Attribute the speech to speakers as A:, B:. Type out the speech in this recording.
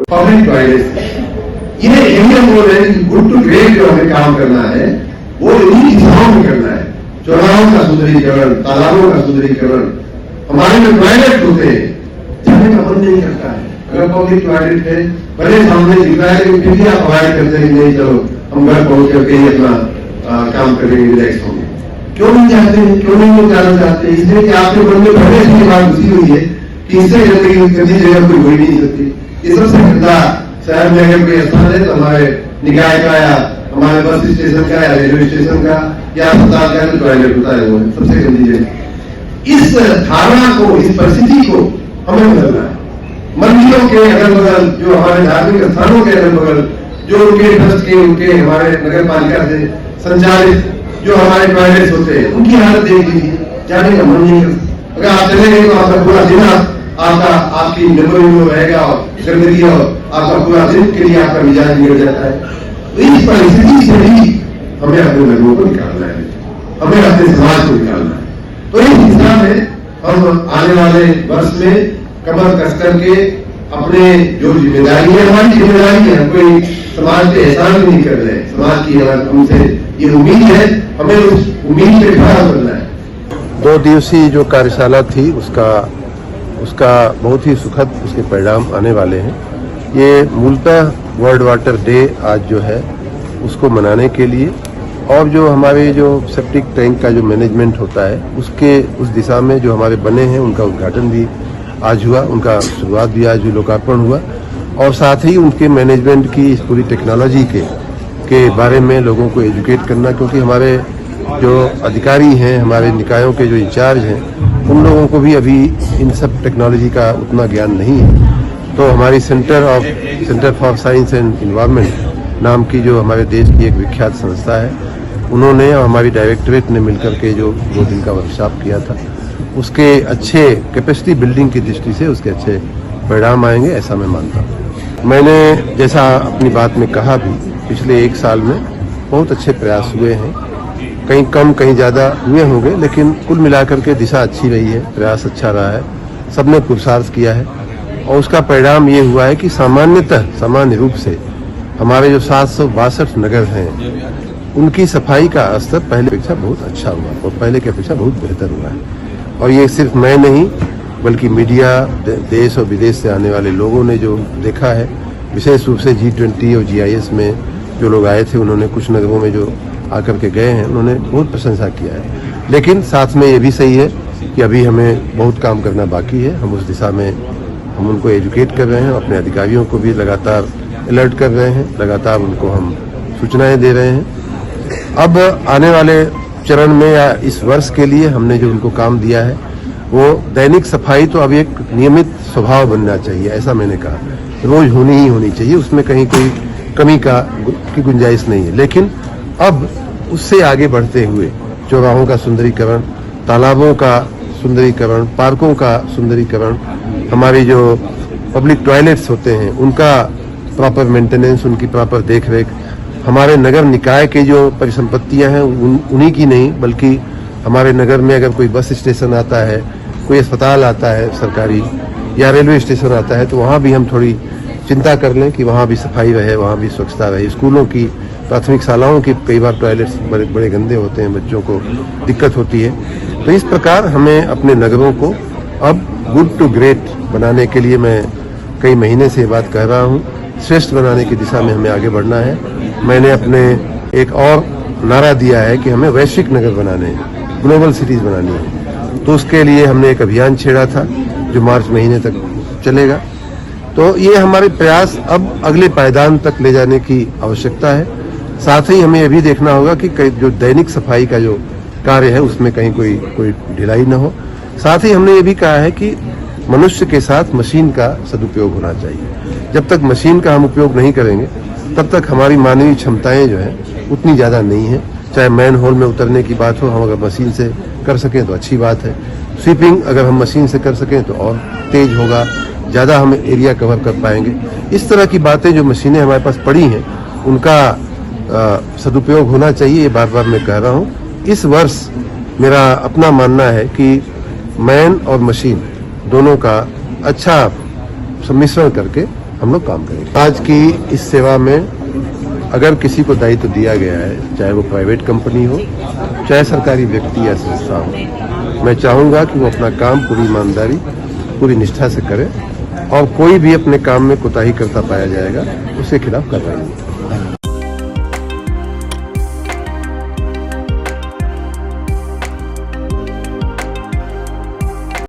A: Public toilet, ये Indian बोल रहे हैं गुड टू ग्रेट जो हमें काम करना है वो इन्हीं दिशाओं में करना है। चौराहों का सुंदरीकरण, तालाबों का सुंदरीकरण, हमारे जो टॉयलेट होते हैं जाने का मन नहीं करता है। अगर पब्लिक टॉयलेट है बड़े सामने दिख रहा है लेकिन फिर भी आप अवॉइड करते हैं, नहीं चलो हम घर पहुंच करके ही अपना काम करेंगे, रिलैक्स होंगे। क्यों नहीं चाहते हैं, क्यों नहीं लोग जाना चाहते हैं? इसलिए कि आपके मन में पहले से ये बात घुसी हुई है कि इससे गंदी जगह कोई हो ही नहीं सकती। ये सबसे गंदा शहर में अगर कोई स्थान है तो हमारे निकाय का या हमारे बस स्टेशन का या रेलवे स्टेशन का या अस्पताल का जो टॉयलेट होता है वो सबसे गंदी जगह। इस धारणा को, इस परिस्थिति को हमें बदलना है। मंदिरों के अगल बगल, जो हमारे धार्मिक स्थानों के अगल बगल, जो उनके ट्रस्ट के, उनके हमारे नगर पालिका से संचालित जो हमारे टॉयलेट्स होते हैं उनकी हालत देख लीजिए, जाने का मन नहीं करता। अगर आप चले गए तो आपका पूरा दिन आपकी मेमोरी में रहेगा और गंदगी और आपका पूरा दिन के लिए आपका मिजाज बिगड़ जाता है। तो इस परिस्थिति से भी हमें अपने लोगों को निकालना है, हमें अपने समाज को निकालना है। तो इस दिशा में हम आने वाले वर्ष में कमर कस करके अपने जो जिम्मेदारी है, हमारी जिम्मेदारी है, कोई समाज पे एहसान भी नहीं कर रहे हैं, समाज की हमसे ये उम्मीद है, हमें उस उम्मीद पे खरा उतरना है।
B: 2 दिवसीय जो कार्यशाला थी उसका बहुत ही सुखद उसके परिणाम आने वाले हैं। ये मूलतः वर्ल्ड वाटर डे आज जो है उसको मनाने के लिए और जो हमारे जो सेप्टिक टैंक का जो मैनेजमेंट होता है उसके उस दिशा में जो हमारे बने हैं उनका उद्घाटन भी आज हुआ, उनका शुरुआत भी आज लोकार्पण हुआ और साथ ही उनके मैनेजमेंट की इस पूरी टेक्नोलॉजी के बारे में लोगों को एजुकेट करना, क्योंकि हमारे जो अधिकारी हैं, हमारे निकायों के जो इंचार्ज हैं, उन लोगों को भी अभी इन सब टेक्नोलॉजी का उतना ज्ञान नहीं है। तो हमारी centre for science and environment नाम की जो हमारे देश की एक विख्यात संस्था है, उन्होंने और हमारी डायरेक्टरेट ने मिलकर के जो 2 दिन का वर्कशॉप किया था, उसके अच्छे कैपेसिटी बिल्डिंग की दृष्टि से उसके अच्छे परिणाम आएंगे, ऐसा मैं मानता हूँ। मैंने जैसा अपनी बात में कहा भी, पिछले 1 साल में बहुत अच्छे प्रयास हुए हैं, कहीं कम कहीं ज़्यादा हुए होंगे, लेकिन कुल मिलाकर के दिशा अच्छी रही है, प्रयास अच्छा रहा है, सबने पुरुषार्थ किया है और उसका परिणाम ये हुआ है कि सामान्य रूप से हमारे जो 762 नगर हैं उनकी सफाई का स्तर पहले अपेक्षा बहुत अच्छा हुआ और पहले की अपेक्षा बहुत बेहतर हुआ है। और ये सिर्फ मैं नहीं बल्कि मीडिया, देश और विदेश से आने वाले लोगों ने जो देखा है, विशेष रूप से G20 और GIS में जो लोग आए थे, उन्होंने कुछ नगरों में जो आकर के गए हैं उन्होंने बहुत प्रशंसा किया है। लेकिन साथ में ये भी सही है कि अभी हमें बहुत काम करना बाकी है। हम उस दिशा में हम उनको एजुकेट कर रहे हैं, अपने अधिकारियों को भी लगातार अलर्ट कर रहे हैं, लगातार उनको हम सूचनाएं दे रहे हैं। अब आने वाले चरण में या इस वर्ष के लिए हमने जो उनको काम दिया है वो दैनिक सफाई तो अब एक नियमित स्वभाव बनना चाहिए, ऐसा मैंने कहा, रोज होनी चाहिए, उसमें कहीं कोई कमी की गुंजाइश नहीं है। लेकिन अब उससे आगे बढ़ते हुए चौराहों का सुंदरीकरण, तालाबों का सुंदरीकरण, पार्कों का सुंदरीकरण, हमारी जो पब्लिक टॉयलेट्स होते हैं उनका प्रॉपर मेंटेनेंस, उनकी प्रॉपर देखरेख, हमारे नगर निकाय के जो परिसंपत्तियां हैं उन्हीं की नहीं बल्कि हमारे नगर में अगर कोई बस स्टेशन आता है, कोई अस्पताल आता है सरकारी या रेलवे स्टेशन आता है, तो वहाँ भी हम थोड़ी चिंता कर लें कि वहाँ भी सफाई रहे, वहाँ भी स्वच्छता रहे। स्कूलों की, प्राथमिक शालाओं की कई बार टॉयलेट्स बड़े गंदे होते हैं, बच्चों को दिक्कत होती है। तो इस प्रकार हमें अपने नगरों को अब गुड टू ग्रेट बनाने के लिए मैं कई महीने से ये बात कह रहा हूँ, श्रेष्ठ बनाने की दिशा में हमें आगे बढ़ना है। मैंने अपने एक और नारा दिया है कि हमें वैश्विक नगर बनाने हैं, ग्लोबल सिटीज बनानी है। तो उसके लिए हमने एक अभियान छेड़ा था जो मार्च महीने तक चलेगा। तो ये हमारे प्रयास अब अगले पायदान तक ले जाने की आवश्यकता है। साथ ही हमें यह भी देखना होगा कि जो दैनिक सफाई का जो कार्य है उसमें कहीं कोई ढिलाई न हो। साथ ही हमने ये भी कहा है कि मनुष्य के साथ मशीन का सदुपयोग होना चाहिए। जब तक मशीन का हम उपयोग नहीं करेंगे तब तक हमारी मानवीय क्षमताएं जो हैं उतनी ज़्यादा नहीं है। चाहे मैन होल में उतरने की बात हो, हम अगर मशीन से कर सकें तो अच्छी बात है। स्वीपिंग अगर हम मशीन से कर सकें तो और तेज होगा, ज़्यादा हम एरिया कवर कर पाएंगे। इस तरह की बातें जो मशीनें हमारे पास पड़ी हैं उनका सदुपयोग होना चाहिए, ये बार बार मैं कह रहा हूँ। इस वर्ष मेरा अपना मानना है कि मैन और मशीन दोनों का अच्छा सम्मिश्रण करके हम लोग काम करेंगे। आज की इस सेवा में अगर किसी को दायित्व दिया गया है, चाहे वो प्राइवेट कंपनी हो, चाहे सरकारी व्यक्ति या संस्था हो, मैं चाहूंगा कि वो अपना काम पूरी ईमानदारी, पूरी निष्ठा से करे और कोई भी अपने काम में कोताही करता पाया जाएगा, उसके खिलाफ कार्रवाई होगी।